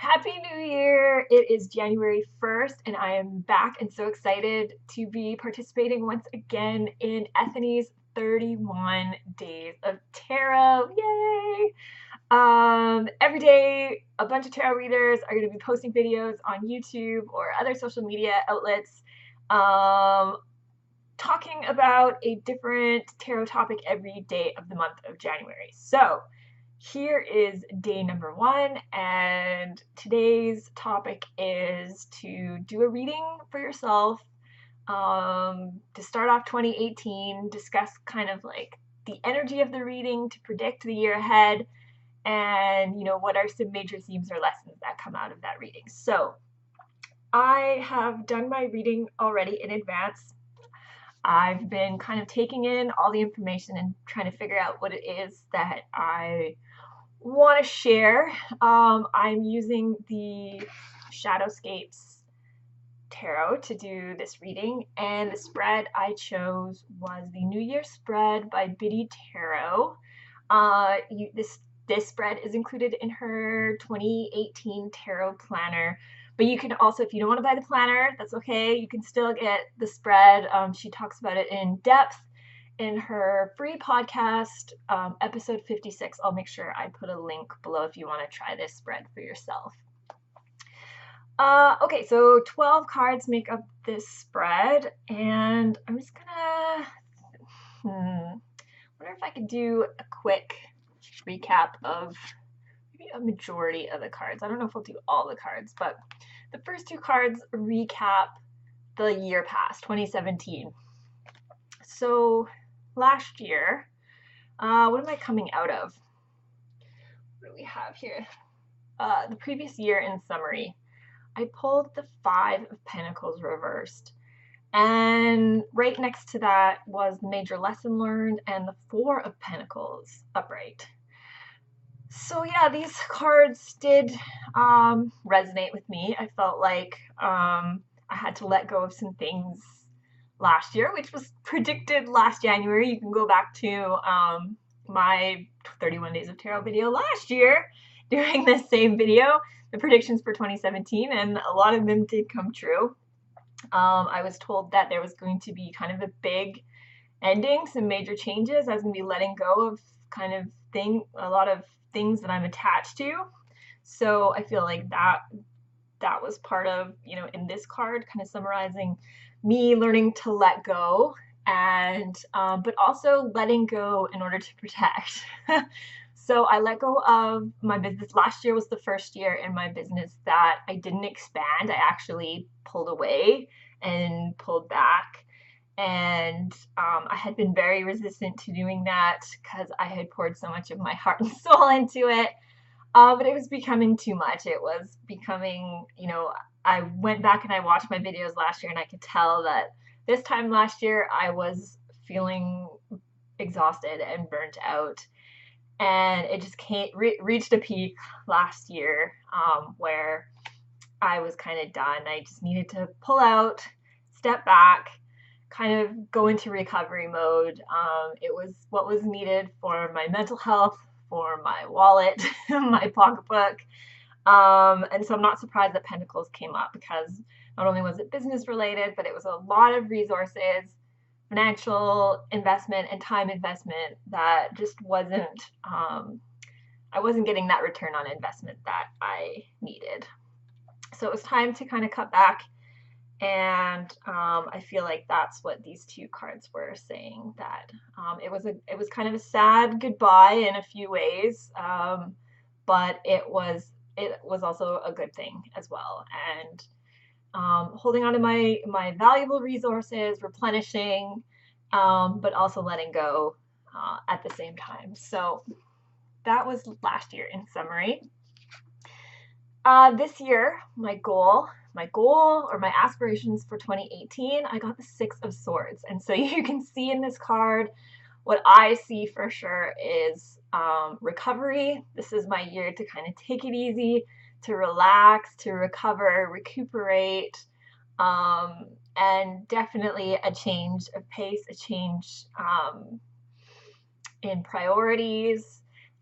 Happy New Year! It is January 1st, and I am back and so excited to be participating once again in Ethony's 31 Days of Tarot. Yay! Every day, a bunch of tarot readers are going to be posting videos on YouTube or other social media outlets talking about a different tarot topic every day of the month of January. So, here is day number 1, and today's topic is to do a reading for yourself to start off 2018, discuss kind of like the energy of the reading to predict the year ahead, and what are some major themes or lessons that come out of that reading. So I have done my reading already in advance. I've been kind of taking in all the information and trying to figure out what it is that I want to share. I'm using the Shadowscapes Tarot to do this reading, and the spread I chose was the New Year spread by Biddy Tarot. This spread is included in her 2018 tarot planner, but you can also, if you don't want to buy the planner, that's okay. You can still get the spread. She talks about it in depth in her free podcast, episode 56. I'll make sure I put a link below if you want to try this spread for yourself. Okay, so 12 cards make up this spread, and I'm just gonna wonder if I could do a quick recap of maybe a majority of the cards. I don't know if I'll do all the cards, but the first 2 cards recap the year past, 2017. So last year, what am I coming out of? What do we have here? The previous year in summary, I pulled the 5 of Pentacles reversed, and right next to that was the major lesson learned and the 4 of Pentacles upright. So yeah, these cards did resonate with me. I felt like I had to let go of some things last year, which was predicted last January. You can go back to my 31 Days of Tarot video last year doing this same video, the predictions for 2017, and a lot of them did come true. I was told that there was going to be kind of a big ending, some major changes. I was going to be letting go of kind of a lot of things that I'm attached to. So I feel like that was part of, in this card, kind of summarizing me learning to let go, and but also letting go in order to protect. So I let go of my business. Last year was the first year in my business that I didn't expand. I actually pulled away and pulled back. And I had been very resistant to doing that because I had poured so much of my heart and soul into it. But it was becoming too much. It was becoming, I went back and I watched my videos last year, and I could tell that this time last year I was feeling exhausted and burnt out. And it just reached a peak last year where I was kind of done. I just needed to pull out, step back, kind of go into recovery mode. It was what was needed for my mental health, for my wallet, my pocketbook. And so I'm not surprised that Pentacles came up, because not only was it business related, but it was a lot of resources, financial investment and time investment that just wasn't, I wasn't getting that return on investment that I needed. So it was time to kind of cut back. And I feel like that's what these 2 cards were saying, that it was kind of a sad goodbye in a few ways, but it was also a good thing as well. And holding on to my valuable resources, replenishing, but also letting go at the same time. So that was last year in summary. This year, my goal or my aspirations for 2018, I got the 6 of Swords. And so you can see in this card, what I see for sure is recovery. This is my year to kind of take it easy, to relax, to recover, recuperate, and definitely a change of pace, a change in priorities,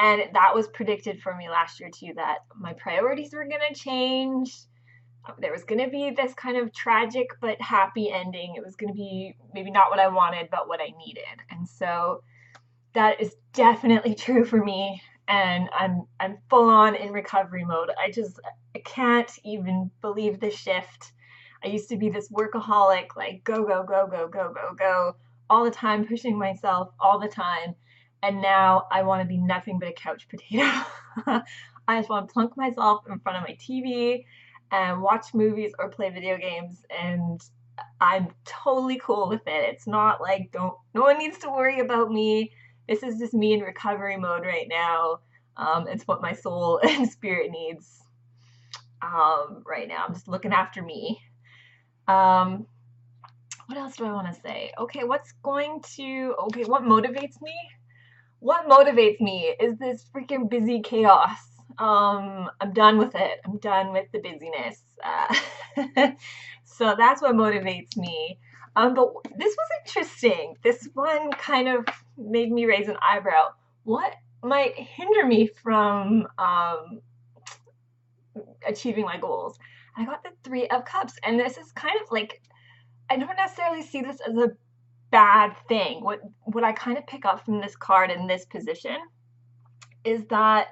And that was predicted for me last year too, that my priorities were going to change. There was going to be this kind of tragic but happy ending. It was going to be maybe not what I wanted, but what I needed. And so that is definitely true for me. And I'm full on in recovery mode. I can't even believe the shift. I used to be this workaholic, like go, go, go, go, go, go, go, all the time, pushing myself all the time. And now I want to be nothing but a couch potato. I just want to plunk myself in front of my TV and watch movies or play video games, and I'm totally cool with it. It's not like no one needs to worry about me. This is just me in recovery mode right now. It's what my soul and spirit needs right now. I'm just looking after me. What else do I want to say? Okay, what motivates me? What motivates me is this freaking busy chaos. I'm done with it. I'm done with the busyness. So that's what motivates me. But this was interesting. This one kind of made me raise an eyebrow. What might hinder me from achieving my goals? I got the Three of Cups, and this is kind of like, I don't necessarily see this as a bad thing. What I kind of pick up from this card in this position is that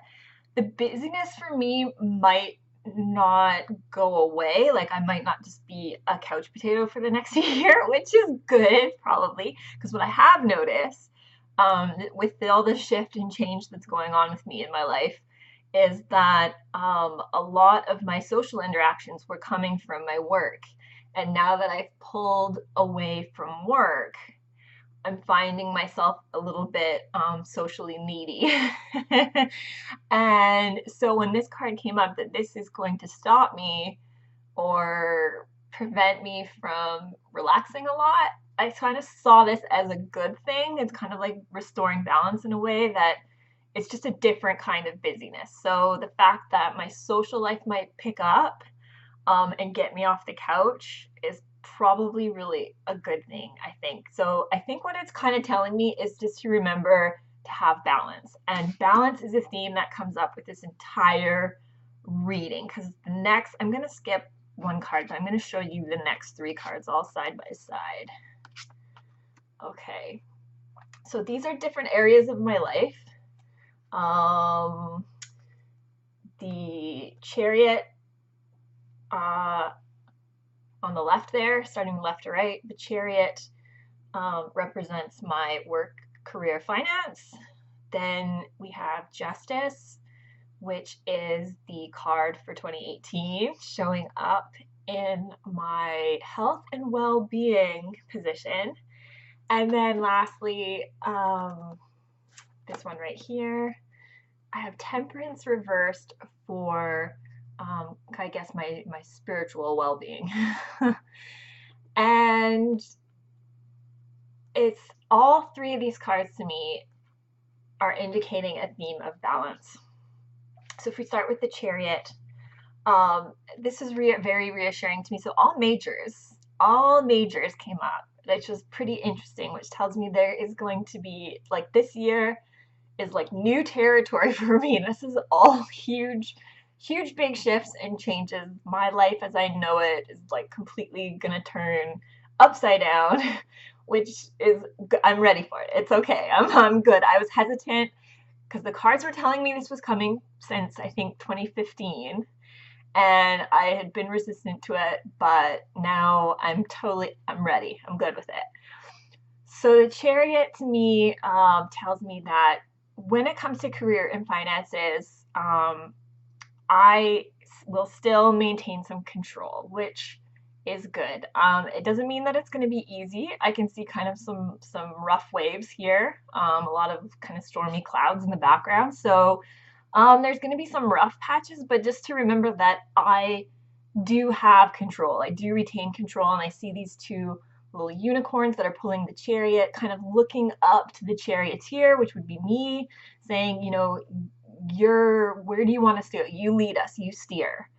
the busyness for me might not go away. Like I might not just be a couch potato for the next year, which is good probably, because what I have noticed with all the shift and change that's going on with me in my life is that a lot of my social interactions were coming from my work. And now that I've pulled away from work, I'm finding myself a little bit socially needy. And so when this card came up that this is going to stop me or prevent me from relaxing a lot, I kind of saw this as a good thing. It's kind of like restoring balance in a way that it's just a different kind of busyness. So the fact that my social life might pick up and get me off the couch is probably really a good thing, I think. So I think what it's kind of telling me is just to remember to have balance. And balance is a theme that comes up with this entire reading, because the next, I'm going to skip one card, but I'm going to show you the next three cards all side by side. Okay, so these are different areas of my life. The Chariot on the left there, starting left to right, the Chariot represents my work, career, finance. Then we have Justice, which is the card for 2018, showing up in my health and well-being position. And then lastly, this one right here, I have Temperance reversed for I guess my spiritual well-being. And it's all three of these cards to me are indicating a theme of balance. So if we start with the Chariot, this is very reassuring to me. So all majors came up, which was pretty interesting, which tells me there is going to be, like, this year is like new territory for me. This is all huge big shifts and changes. My life as I know it is like completely gonna turn upside down, which is, I'm ready for it. It's okay. I'm good. I was hesitant because the cards were telling me this was coming since I think 2015, and I had been resistant to it, but now I'm ready. I'm good with it. So the Chariot to me tells me that when it comes to career and finances, I will still maintain some control, which is good. It doesn't mean that it's going to be easy. I can see kind of some rough waves here, a lot of kind of stormy clouds in the background. So there's going to be some rough patches, but just to remember that I do have control. I do retain control, and I see these two little unicorns that are pulling the Chariot, kind of looking up to the charioteer, which would be me, saying, you know, where do you want us to go? You lead us, you steer.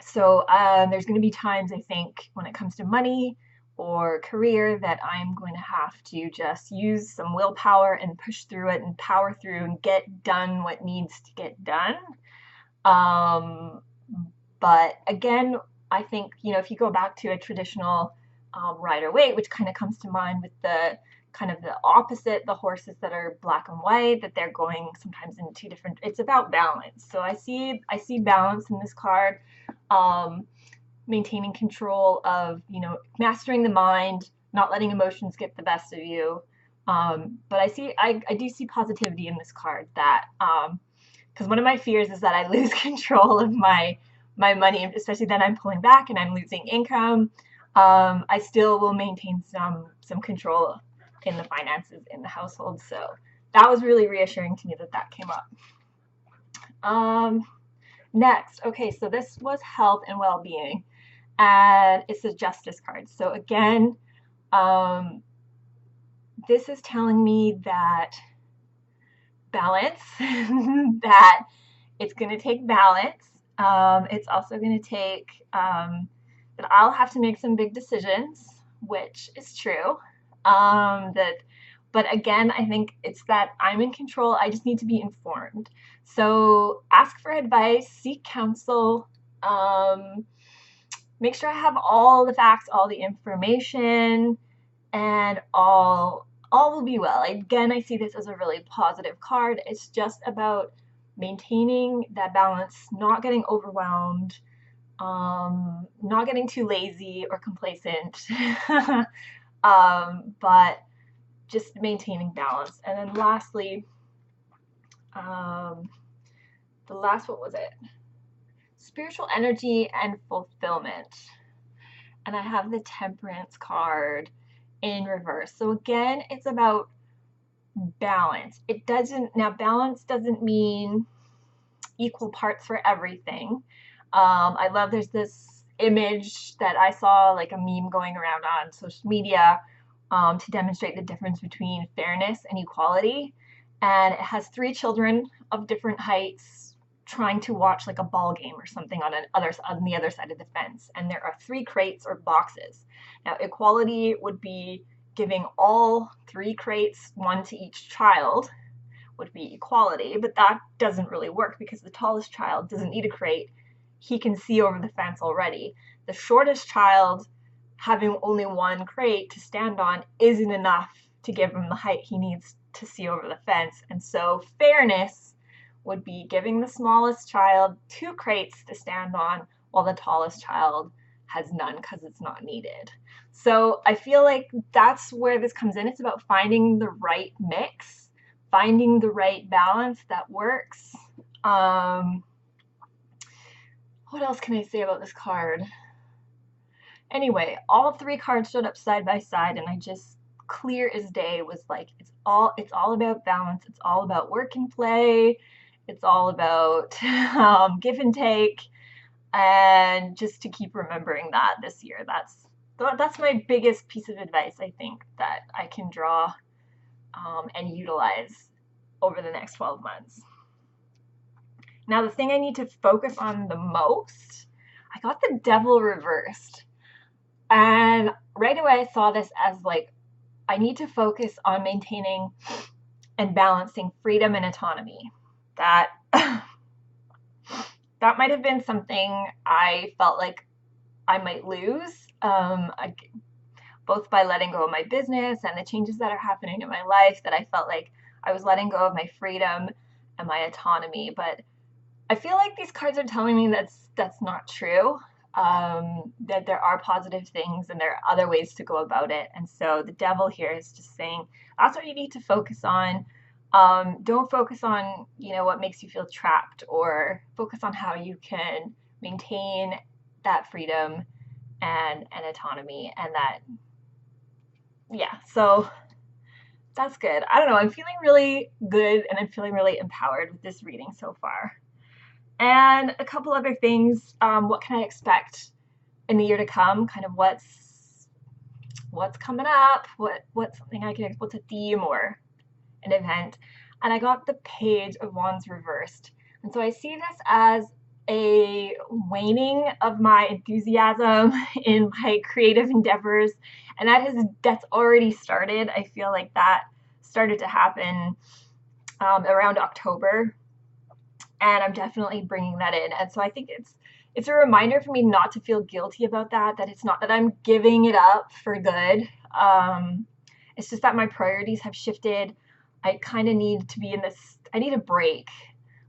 So there's going to be times, I think, when it comes to money or career that I'm going to have to just use some willpower and push through it and power through and get done what needs to get done. But again, I think, you know, if you go back to a traditional rider weight, which kind of comes to mind with the kind of the opposite, the horses that are black and white, that they're going sometimes in two different, it's about balance. So I see balance in this card, maintaining control of, you know, mastering the mind, not letting emotions get the best of you. But I do see positivity in this card, that, because one of my fears is that I lose control of my money, especially then I'm pulling back and I'm losing income. I still will maintain some control in the finances in the household. So that was really reassuring to me that came up. Next, okay, so this was health and well-being, and it's a justice card. So again, this is telling me that balance, that it's going to take balance. It's also going to take that I'll have to make some big decisions, which is true. But again, I think it's that I'm in control. I just need to be informed. So ask for advice, seek counsel, make sure I have all the facts, all the information, and all will be well. Again, I see this as a really positive card. It's just about maintaining that balance, not getting overwhelmed, not getting too lazy or complacent, but just maintaining balance. And then lastly, the last, what was it? Spiritual energy and fulfillment. And I have the Temperance card in reverse. So again, it's about balance. Balance doesn't mean equal parts for everything. I love, there's this image that I saw, like a meme going around on social media, to demonstrate the difference between fairness and equality. And it has 3 children of different heights trying to watch like a ball game or something on the other side of the fence. And there are 3 crates or boxes. Now, equality would be giving all 3 crates, 1 to each child, would be equality, but that doesn't really work because the tallest child doesn't need a crate. He can see over the fence already. The shortest child, having only 1 crate to stand on, isn't enough to give him the height he needs to see over the fence. And so fairness would be giving the smallest child 2 crates to stand on, while the tallest child has none because it's not needed. So I feel like that's where this comes in. It's about finding the right mix, finding the right balance that works. What else can I say about this card? Anyway, all 3 cards showed up side by side, and I just, clear as day, was like, it's all about balance. It's all about work and play. It's all about give and take, and just to keep remembering that this year. That's my biggest piece of advice, I think, that I can draw and utilize over the next 12 months. Now, the thing I need to focus on the most, I got the Devil reversed. And right away I saw this as like, I need to focus on maintaining and balancing freedom and autonomy. That might have been something I felt like I might lose, both by letting go of my business and the changes that are happening in my life, that I felt like I was letting go of my freedom and my autonomy. But I feel like these cards are telling me that's not true, that there are positive things and there are other ways to go about it. And so the Devil here is just saying that's what you need to focus on. Don't focus on, what makes you feel trapped, or focus on how you can maintain that freedom and autonomy, and that, so that's good. I don't know, I'm feeling really good and I'm feeling really empowered with this reading so far. And a couple other things, what can I expect in the year to come? Kind of what's coming up, what's something I can, what's a theme or an event. And I got the Page of Wands reversed. And so I see this as a waning of my enthusiasm in my creative endeavors, and that's already started. I feel like that started to happen around October, and I'm definitely bringing that in. And so I think it's a reminder for me not to feel guilty about that. That it's not that I'm giving it up for good. It's just that my priorities have shifted. I kind of need to be in this. I need a break.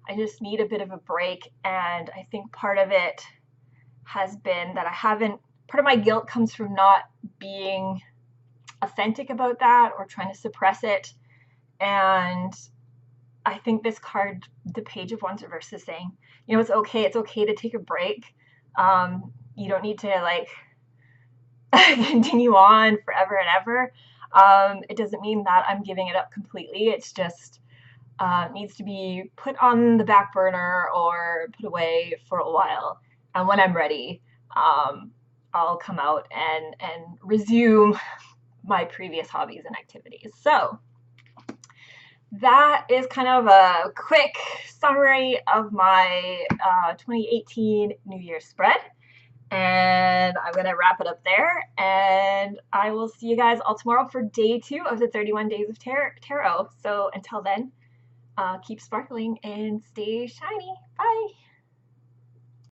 I just need a bit of a break, and I think part of it has been that I haven't. Part of my guilt comes from not being authentic about that or trying to suppress it. And I think this card, the Page of Wands reverse, is saying, you know, it's okay. It's okay to take a break. You don't need to like continue on forever and ever. It doesn't mean that I'm giving it up completely. It's just needs to be put on the back burner or put away for a while. And when I'm ready, I'll come out and resume my previous hobbies and activities. So that is kind of a quick summary of my 2018 New Year's spread. And I'm going to wrap it up there. And I will see you guys all tomorrow for day 2 of the 31 Days of Tarot. So until then, keep sparkling and stay shiny. Bye.